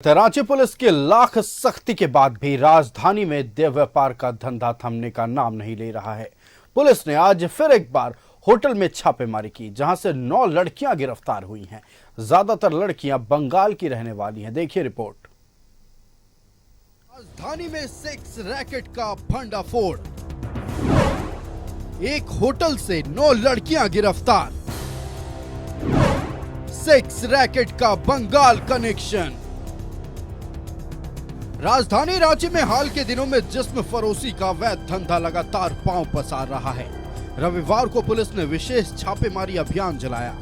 Ranchi police की लाख सख्ती के बाद भी राजधानी में देह व्यापार का धंधा थमने का नाम नहीं ले रहा है। पुलिस ने आज फिर एक बार होटल में छापेमारी की, जहां से 9 लड़कियां गिरफ्तार हुई हैं। ज्यादातर लड़कियां बंगाल की रहने वाली हैं। देखिए रिपोर्ट। राजधानी में सेक्स रैकेट का भंडाफोड़, एक होटल से 9 लड़कियां गिरफ्तार। सेक्स रैकेट का बंगाल कनेक्शन। राजधानी रांची में हाल के दिनों में जिस्म फरोशी का अवैध धंधा लगातार पांव पसार रहा है। रविवार को पुलिस ने विशेष छापेमारी अभियान चलाया।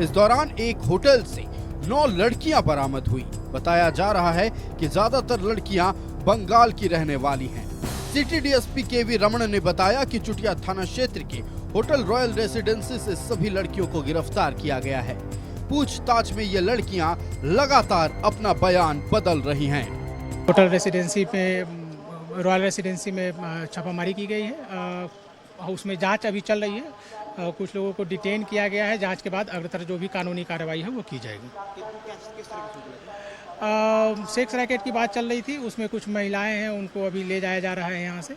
इस दौरान एक होटल से 9 लड़कियां बरामद हुई। बताया जा रहा है कि ज्यादातर लड़कियां बंगाल की रहने वाली हैं। सिटी डीएसपी केवी रमण ने बताया कि चुटिया थाना क्षेत्र के होटल रॉयल रेसिडेंसी से सभी लड़कियों को गिरफ्तार किया गया है। पूछताछ में ये लड़कियां लगातार अपना बयान बदल रही हैं। होटल रेसिडेंसी पे रॉयल रेसिडेंसी में छापामारी की गई है। उसमें जांच अभी चल रही है। कुछ लोगों को डिटेन किया गया है। जांच के बाद अग्रतर जो भी कानूनी कार्रवाई है वो की जाएगी। सेक्स रैकेट की बात चल रही थी, उसमें कुछ महिलाएं हैं, उनको अभी ले जाया जा रहा है यहाँ से।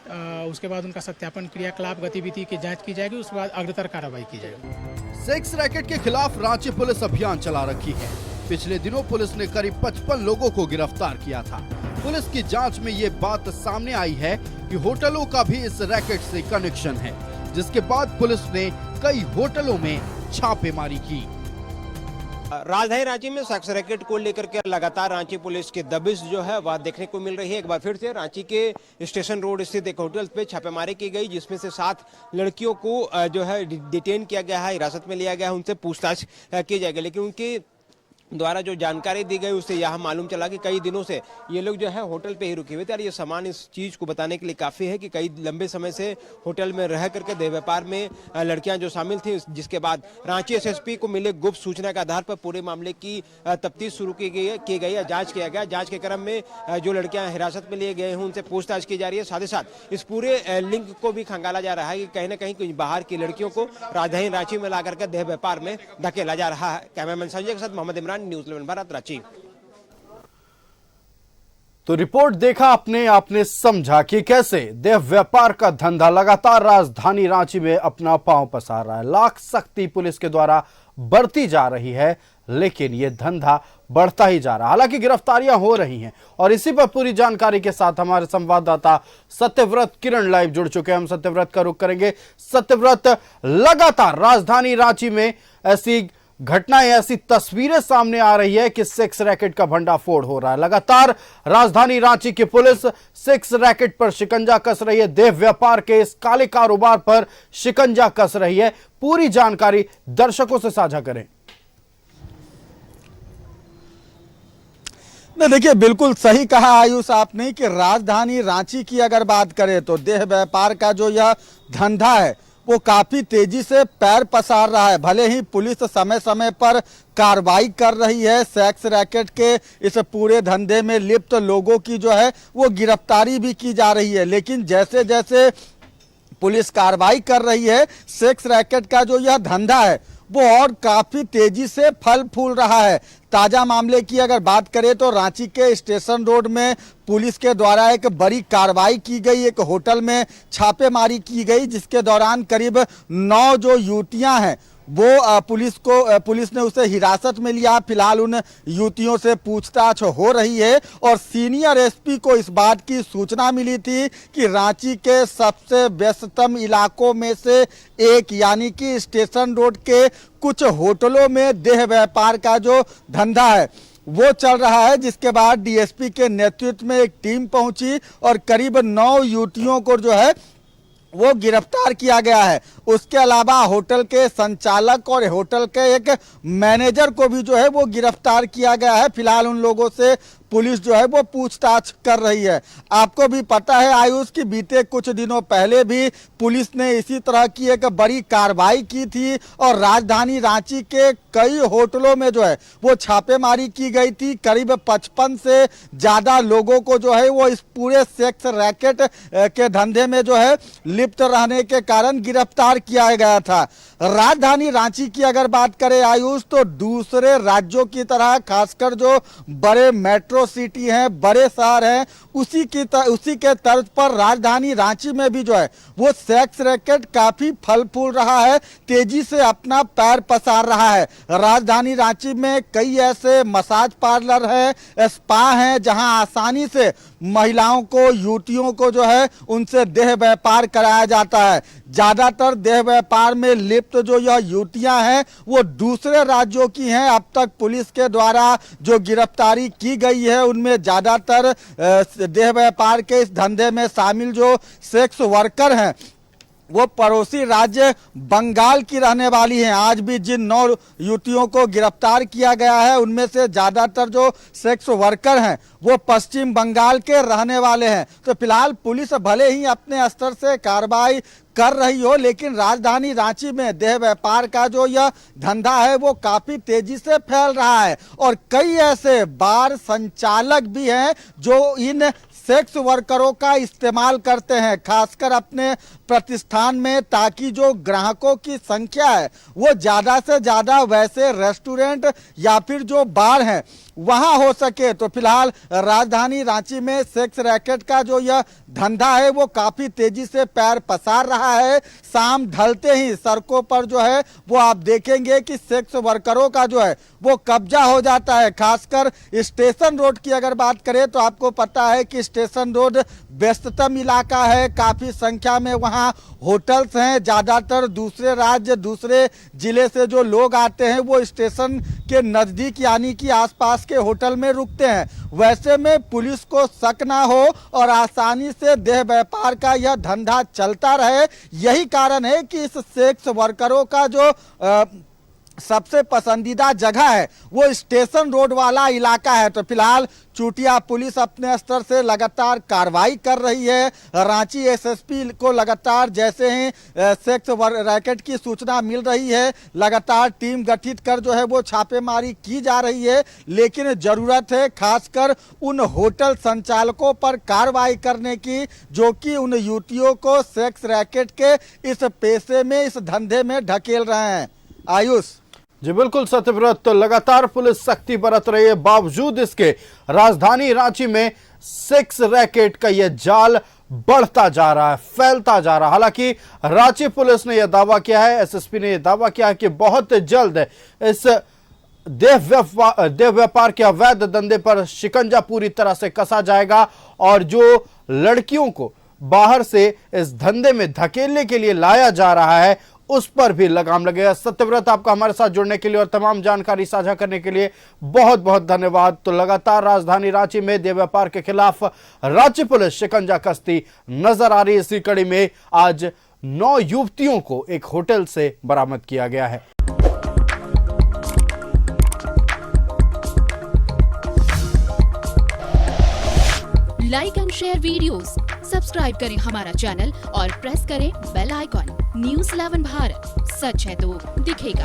उसके बाद उनका सत्यापन क्रियाकलाप गतिविधि की जाँच की जाएगी। उसके बाद अग्रतर कार्रवाई की जाएगी। सेक्स रैकेट के खिलाफ रांची पुलिस अभियान चला रखी है। पिछले दिनों पुलिस ने करीब 55 लोगों को गिरफ्तार किया था। पुलिस की जांच में ये बात सामने आई है कि होटलों का भी इस रैकेट से कनेक्शन है, जिसके बाद पुलिस ने कई होटलों में छापेमारी की। राजधानी रांची में सेक्स रैकेट को लेकर के लगातार रांची पुलिस की दबिश जो है वह देखने को मिल रही है। एक बार फिर से रांची के स्टेशन रोड स्थित एक होटल पे छापेमारी की गई, जिसमें से 7 लड़कियों को जो है डिटेन किया गया है, हिरासत में लिया गया है। उनसे पूछताछ की जाएगी, लेकिन उनके द्वारा जो जानकारी दी गई उससे यह मालूम चला कि कई दिनों से ये लोग जो है होटल पे ही रुके हुए थे। और ये सामान इस चीज को बताने के लिए काफी है कि कई लंबे समय से होटल में रह करके देह व्यापार में लड़कियां जो शामिल थी, जिसके बाद रांची एसएसपी को मिले गुप्त सूचना के आधार पर पूरे मामले की तफ्तीश शुरू की गई है, जांच किया गया। जांच के क्रम में जो लड़कियां हिरासत में लिए गए हैं उनसे पूछताछ की जा रही है। साथ ही साथ इस पूरे लिंक को भी खंगाला जा रहा है कि कहीं ना कहीं कुछ बाहर की लड़कियों को राजधानी रांची में ला करके देह व्यापार में धकेला जा रहा है। कैमरामैन संजय के साथ मोहम्मद इमरान, न्यूज़ 11 भारत, रांची। तो रिपोर्ट देखा आपने समझा कि कैसे देह व्यापार का धंधा लगातार राजधानी रांची में अपना पांव पसार रहा है। लाख सख्ती पुलिस के द्वारा बढ़ती जा रही है, लेकिन यह धंधा बढ़ता ही जा रहा है। हालांकि गिरफ्तारियां हो रही हैं और इसी पर पूरी जानकारी के साथ हमारे संवाददाता सत्यव्रत किरण लाइव जुड़ चुके हैं। हम सत्यव्रत का रुख करेंगे। सत्यव्रत, लगातार राजधानी रांची में ऐसी घटनाएं, ऐसी तस्वीरें सामने आ रही है कि सेक्स रैकेट का भंडाफोड़ हो रहा है। लगातार राजधानी रांची की पुलिस सेक्स रैकेट पर शिकंजा कस रही है, देह व्यापार के इस काले कारोबार पर शिकंजा कस रही है। पूरी जानकारी दर्शकों से साझा करें। नहीं, देखिए, बिल्कुल सही कहा आयुष आपने कि राजधानी रांची की अगर बात करें तो देह व्यापार का जो यह धंधा है वो काफी तेजी से पैर पसार रहा है। भले ही पुलिस समय समय पर कार्रवाई कर रही है, सेक्स रैकेट के इस पूरे धंधे में लिप्त लोगों की जो है वो गिरफ्तारी भी की जा रही है, लेकिन जैसे जैसे पुलिस कार्रवाई कर रही है, सेक्स रैकेट का जो यह धंधा है वो और काफी तेजी से फल फूल रहा है। ताजा मामले की अगर बात करें तो रांची के स्टेशन रोड में पुलिस के द्वारा एक बड़ी कार्रवाई की गई। एक होटल में छापेमारी की गई, जिसके दौरान करीब 9 जो युवतियां हैं वो पुलिस ने उसे हिरासत में लिया। फिलहाल उन युवतियों से पूछताछ हो रही है और सीनियर एसपी को इस बात की सूचना मिली थी कि रांची के सबसे व्यस्ततम इलाकों में से एक यानी कि स्टेशन रोड के कुछ होटलों में देह व्यापार का जो धंधा है वो चल रहा है। जिसके बाद डीएसपी के नेतृत्व में एक टीम पहुंची और करीब 9 युवतियों को जो है वो गिरफ्तार किया गया है। उसके अलावा होटल के संचालक और होटल के एक मैनेजर को भी जो है वो गिरफ्तार किया गया है। फिलहाल उन लोगों से पुलिस जो है वो पूछताछ कर रही है। आपको भी पता है आयुष कि बीते कुछ दिनों पहले भी पुलिस ने इसी तरह की एक बड़ी कार्रवाई की थी और राजधानी रांची के कई होटलों में जो है वो छापेमारी की गई थी। करीब 55 से ज्यादा लोगों को जो है वो इस पूरे सेक्स रैकेट के धंधे में जो है लिप्त रहने के कारण गिरफ्तार किया गया था। राजधानी रांची की अगर बात करें आयुष, तो दूसरे राज्यों की तरह खासकर जो बड़े मेट्रो सिटी हैं, बड़े शहर हैं, उसी के तर्ज पर राजधानी रांची में भी जो है वो सेक्स रैकेट काफी फल फूल रहा है, तेजी से अपना पैर पसार रहा है। राजधानी रांची में कई ऐसे मसाज पार्लर हैं, स्पा हैं, जहां आसानी से महिलाओं को, युवतियों को जो है उनसे देह व्यापार कराया जाता है। ज्यादातर देह व्यापार में लिप्त जो यह युवतियां हैं वो दूसरे राज्यों की हैं। अब तक पुलिस के द्वारा जो गिरफ्तारी की गई है उनमें ज्यादातर देह व्यापार के इस धंधे में शामिल जो सेक्स वर्कर हैं वो पड़ोसी राज्य बंगाल की रहने वाली हैं। आज भी जिन 9 युवतियों को गिरफ्तार किया गया है उनमें से ज्यादातर जो सेक्स वर्कर हैं वो पश्चिम बंगाल के रहने वाले हैं। तो फिलहाल पुलिस भले ही अपने स्तर से कार्रवाई कर रही हो, लेकिन राजधानी रांची में देह व्यापार का जो यह धंधा है वो काफी तेजी से फैल रहा है और कई ऐसे बार संचालक भी हैं जो इन सेक्स वर्करों का इस्तेमाल करते हैं, खासकर अपने प्रतिष्ठान में, ताकि जो ग्राहकों की संख्या है वो ज्यादा से ज्यादा वैसे रेस्टोरेंट या फिर जो बार हैं वहां हो सके। तो फिलहाल राजधानी रांची में सेक्स रैकेट का जो यह धंधा है वो काफी तेजी से पैर पसार रहा है। शाम ढलते ही सड़कों पर जो है वो आप देखेंगे कि सेक्स वर्करों का जो है वो कब्जा हो जाता है। खासकर स्टेशन रोड की अगर बात करें तो आपको पता है कि स्टेशन रोड व्यस्ततम इलाका है, काफी संख्या में वहां होटल्स हैं। ज्यादातर दूसरे राज्य, दूसरे जिले से जो लोग आते हैं वो स्टेशन के नजदीक यानी कि आसपास के होटल में रुकते हैं। वैसे में पुलिस को शक ना हो और आसानी से देह व्यापार का यह धंधा चलता रहे, यही कारण है कि इस सेक्स वर्करों का जो सबसे पसंदीदा जगह है वो स्टेशन रोड वाला इलाका है। तो फिलहाल चूटिया पुलिस अपने स्तर से लगातार कार्रवाई कर रही है। रांची एसएसपी को लगातार जैसे ही सेक्स रैकेट की सूचना मिल रही है लगातार टीम गठित कर जो है वो छापेमारी की जा रही है, लेकिन जरूरत है खासकर उन होटल संचालकों पर कार्रवाई करने की जो कि उन युवतियों को सेक्स रैकेट के इस पेशे में, इस धंधे में ढकेल रहे हैं। आयुष जी बिल्कुल सत्यव्रत, तो लगातार पुलिस सख्ती बरत रही है, बावजूद इसके राजधानी रांची में सेक्स रैकेट का यह जाल बढ़ता जा रहा है, फैलता जा रहा है। हालांकि रांची पुलिस ने यह दावा किया है, एसएसपी ने यह दावा किया है कि बहुत जल्द इस देह व्यापार के अवैध धंधे पर शिकंजा पूरी तरह से कसा जाएगा और जो लड़कियों को बाहर से इस धंधे में धकेलने के लिए लाया जा रहा है उस पर भी लगाम लगेगा। सत्यव्रत, आपका हमारे साथ जुड़ने के लिए और तमाम जानकारी साझा करने के लिए बहुत बहुत धन्यवाद। तो लगातार राजधानी रांची में देह व्यापार के खिलाफ रांची पुलिस शिकंजा कसती नजर आ रही है। इसी कड़ी में आज 9 युवतियों को एक होटल से बरामद किया गया है। Like and share videos, subscribe करें हमारा चैनल और प्रेस करें बेल आइकॉन। न्यूज़ 11 भारत, सच है तो दिखेगा।